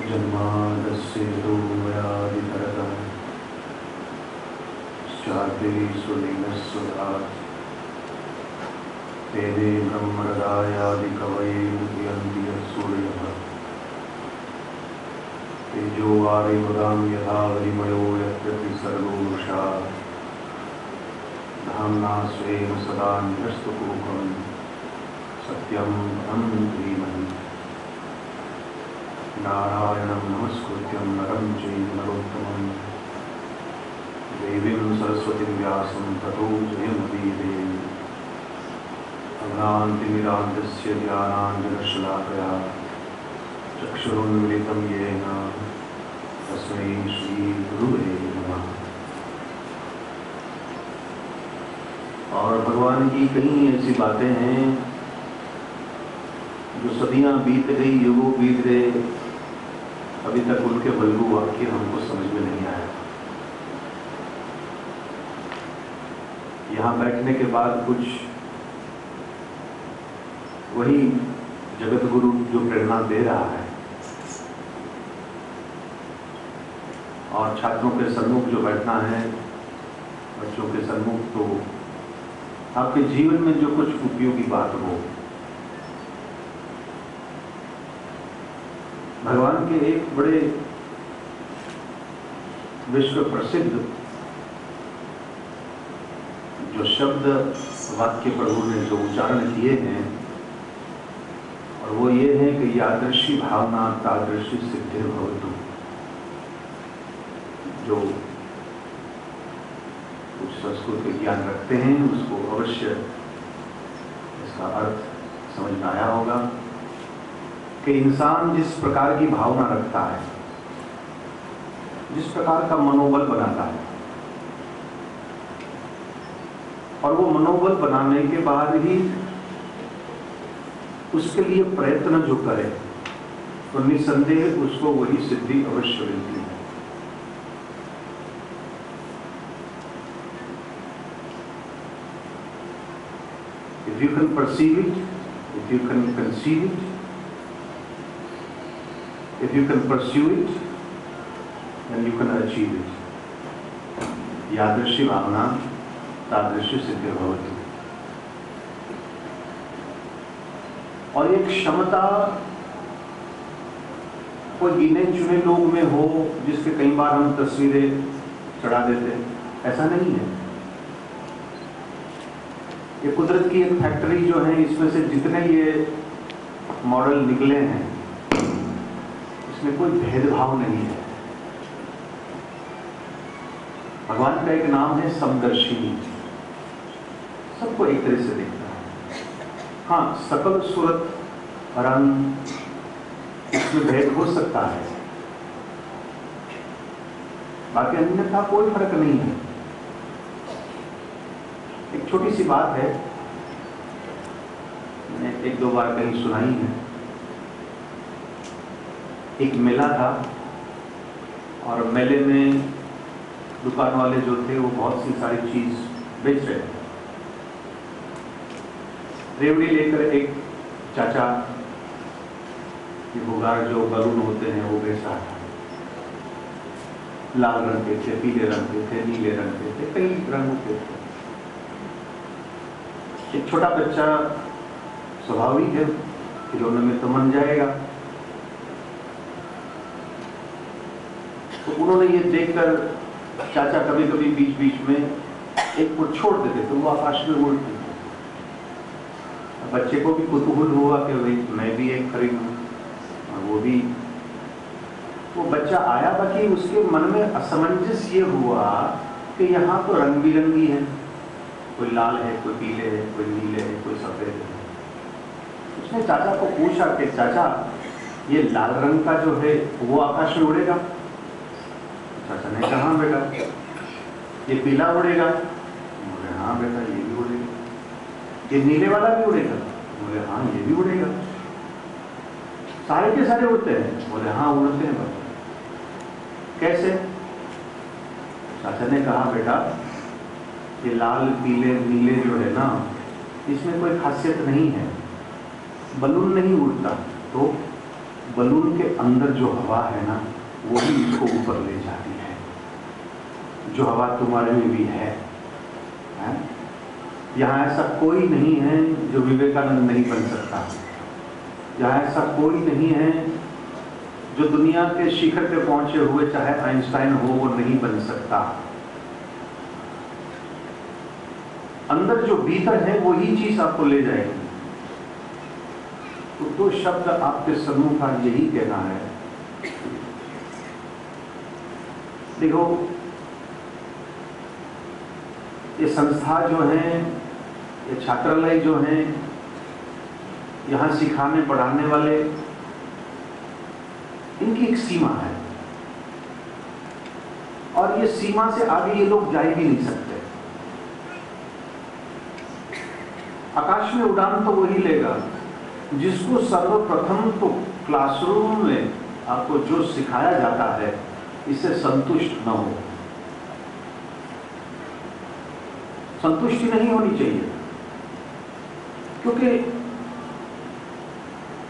जन्मादस्य यतोऽन्वयादितरतः स्याद्देशलीलस्वधात् तेने ब्रह्महृदायादिकवये मुह्यन्ति यत्सूरयः तेजो वारिमृगां यथा वरिमयो यत्र सर्गो वृषा धाम्ना स्वेन सदा निरस्तकुहकं सत्यं परं धीमहि नारायणं नमस्कृत्यं नरं चैव नरोत्तमं देवीं सरस्वतीं व्यासं ततो जयमुदीरये अज्ञानतिमिरान्धस्य ज्ञानाञ्जनशलाकया चक्षुरुन्मिलितं येन तस्मै श्रीगुरुवे नमः। और भगवान की कई ऐसी बातें हैं जो सदियां बीत गई, युगों बीत गए, अभी तक उनके बलगू वाक्य हमको समझ में नहीं आया। यहाँ बैठने के बाद कुछ वही जगत गुरु जो प्रेरणा दे रहा है और छात्रों के सम्मुख जो बैठना है, बच्चों के सम्मुख, तो आपके जीवन में जो कुछ उपयोगी बात हो, भगवान के एक बड़े विश्व प्रसिद्ध जो शब्द वाक्य प्रभु ने जो उच्चारण किए हैं, और वो ये है कि यादृशी भावना तादृशी सिद्धिर्भवतु। जो कुछ संस्कृत के ज्ञान रखते हैं उसको अवश्य इसका अर्थ समझ में आया होगा कि इंसान जिस प्रकार की भावना रखता है, जिस प्रकार का मनोबल बनाता है, और वो मनोबल बनाने के बाद ही उसके लिए प्रयत्न जो करे, तो निसंदेह उसको वही सिद्धि अवश्य मिलती है। If you can perceive it, if you can conceive it, if you can pursue it, then you can achieve it. यादृशी भावना तादृशी सिद्धिर्भवति। और एक क्षमता कोई गिने चुने लोग में हो जिसके कई बार हम तस्वीरें चढ़ा देते, ऐसा नहीं है। ये कुदरत की एक फैक्ट्री जो है, इसमें से जितने ये मॉडल निकले हैं, इसमें कोई भेदभाव नहीं है। भगवान का एक नाम है समदर्शिनी, सबको एक तरह से देखता है। हाँ, सकल सूरत रंग इसमें भेद हो सकता है, बाकी अन्यथा कोई फर्क नहीं है। एक छोटी सी बात है, मैंने एक दो बार कहीं सुनाई है। एक मेला था और मेले में दुकान वाले जो थे वो बहुत सी सारी चीज बेच रहे थे। रेवड़ी लेकर एक चाचा ये भुगार जो बलून होते हैं वो बेच रहा था। लाल रंग के थे, पीले रंग के थे, नीले रंग के थे, कई रंगों के थे। एक छोटा बच्चा स्वाभाविक है, खिलौने में तो मन जाएगा, तो उन्होंने ये देखकर चाचा कभी कभी बीच बीच में एक को छोड़ देते तो वो आकाश में उड़ते थे। बच्चे को भी कुतूहल हुआ कि भाई मैं भी एक खरीदूं, और वो बच्चा आया, बाकी उसके मन में असमंजस ये हुआ कि यहाँ तो रंग बिरंगी है, कोई लाल है, कोई पीले है, कोई नीले है, कोई सफेद है। उसने चाचा को पूछा कि चाचा ये लाल रंग का जो है वो आकाश में उड़ेगा? चाचा ने कहा हाँ बेटा। ये पीला उड़ेगा? बोले हाँ बेटा ये भी उड़ेगा। ये नीले वाला भी उड़ेगा? बोले हाँ ये भी उड़ेगा। सारे के सारे उड़ते हैं? बोले हाँ उड़ते हैं बेटा। कैसे? चाचा ने कहा बेटा ये लाल पीले नीले जो है ना, इसमें कोई खासियत नहीं है, बलून नहीं उड़ता, तो बलून के अंदर जो हवा है ना, वही उसको ऊपर ले जाती है। जो हवा तुम्हारे में भी है? यहाँ ऐसा कोई नहीं है जो विवेकानंद नहीं बन सकता। यहाँ ऐसा कोई नहीं है जो दुनिया के शिखर पे पहुंचे हुए चाहे आइंस्टाइन हो वो नहीं बन सकता। अंदर जो भीतर है वही चीज आपको ले जाएगी। तो दो शब्द आपके सम्मुख आज यही कहना है। देखो, ये संस्था जो है, ये छात्रालय जो है, यहाँ सिखाने पढ़ाने वाले, इनकी एक सीमा है और ये सीमा से आगे ये लोग जा भी नहीं सकते। आकाश में उड़ान तो वही लेगा जिसको सर्वप्रथम तो क्लासरूम में आपको जो सिखाया जाता है इससे संतुष्ट न हो। संतुष्टि नहीं होनी चाहिए, क्योंकि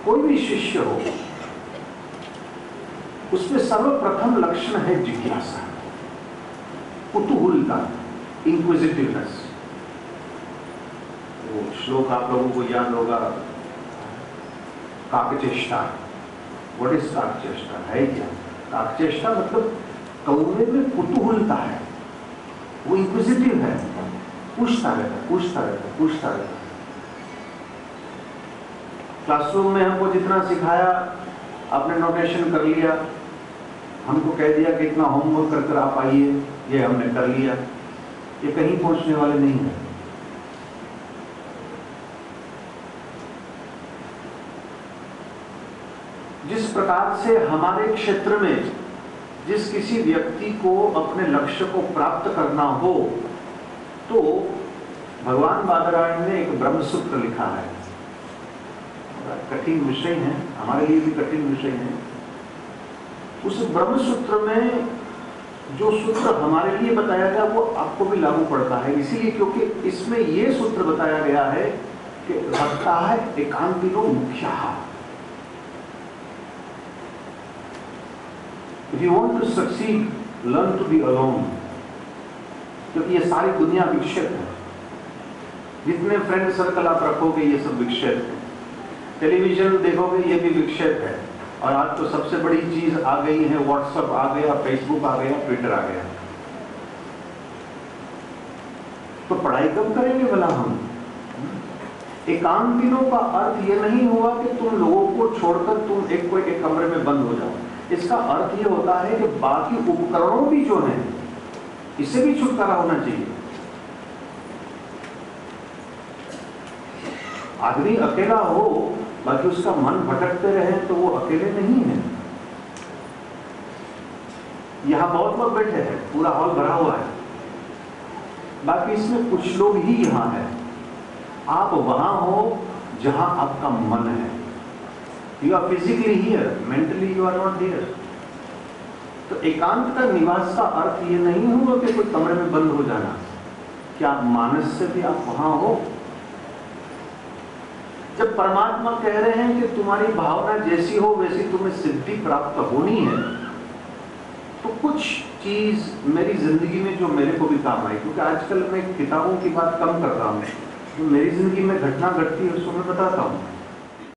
कोई भी शिष्य हो उसमें सर्वप्रथम लक्षण है जिज्ञासा, कुतूहलता, इंक्विजिटिवनेस। वो श्लोक आप लोगों को याद होगा, काकचेष्टा। What is काकचेष्टा? है क्या? काकचेष्टा मतलब कौवे में कुतूहलता है, वो इंक्विजिटिव है, पूछता रहता। क्लासरूम में हमको जितना सिखाया आपने नोटेशन कर लिया, हमको कह दिया कि इतना होमवर्क कर कर आप आइए, ये हमने कर लिया। ये कहीं पहुंचने वाले नहीं है। जिस प्रकार से हमारे क्षेत्र में जिस किसी व्यक्ति को अपने लक्ष्य को प्राप्त करना हो, तो भगवान बादरायण ने एक ब्रह्मसूत्र लिखा है। कठिन विषय है, हमारे लिए भी कठिन विषय है। उस ब्रह्मसूत्र में जो सूत्र हमारे लिए बताया गया वो आपको भी लागू पड़ता है, इसीलिए क्योंकि इसमें ये सूत्र बताया गया है कि भक्ताः एकांतिनो मुख्याः। If you want to succeed, learn to be alone. क्योंकि ये सारी दुनिया विक्षेप है। जितने फ्रेंड सर्कल आप रखोगे ये सब विक्षेप है। टेलीविजन देखोगे ये भी विक्षेप है। और आज तो सबसे बड़ी चीज आ गई है, व्हाट्सएप आ गया, फेसबुक आ गया, ट्विटर आ गया। तो पढ़ाई कब करेंगे भला हम? एकांतिनों का अर्थ ये नहीं हुआ कि तुम लोगों को छोड़कर तुम एक कमरे में बंद हो जाओ। इसका अर्थ ये होता है कि बाकी उपकरणों भी जो हैं इससे भी छुटकारा होना चाहिए। आदमी अकेला हो बाकी उसका मन भटकते रहे तो वो अकेले नहीं है। यहां बहुत लोग बैठे हैं, पूरा हॉल भरा हुआ है, बाकी इसमें कुछ लोग ही यहां हैं। आप वहां हो जहां आपका मन है। You are physically here, mentally you are not here. तो एकांत का निवास का अर्थ ये नहीं हुआ कि कोई कमरे में बंद हो जाना। क्या मानस से भी आप वहां हो? जब परमात्मा कह रहे हैं कि तुम्हारी भावना जैसी हो वैसी तुम्हें सिद्धि प्राप्त होनी है, तो कुछ चीज मेरी जिंदगी में जो मेरे को भी काम आई, क्योंकि आजकल मैं किताबों की बात कम कर रहा हूँ, जो मेरी जिंदगी में घटना घटती है उसको मैं बताता हूँ।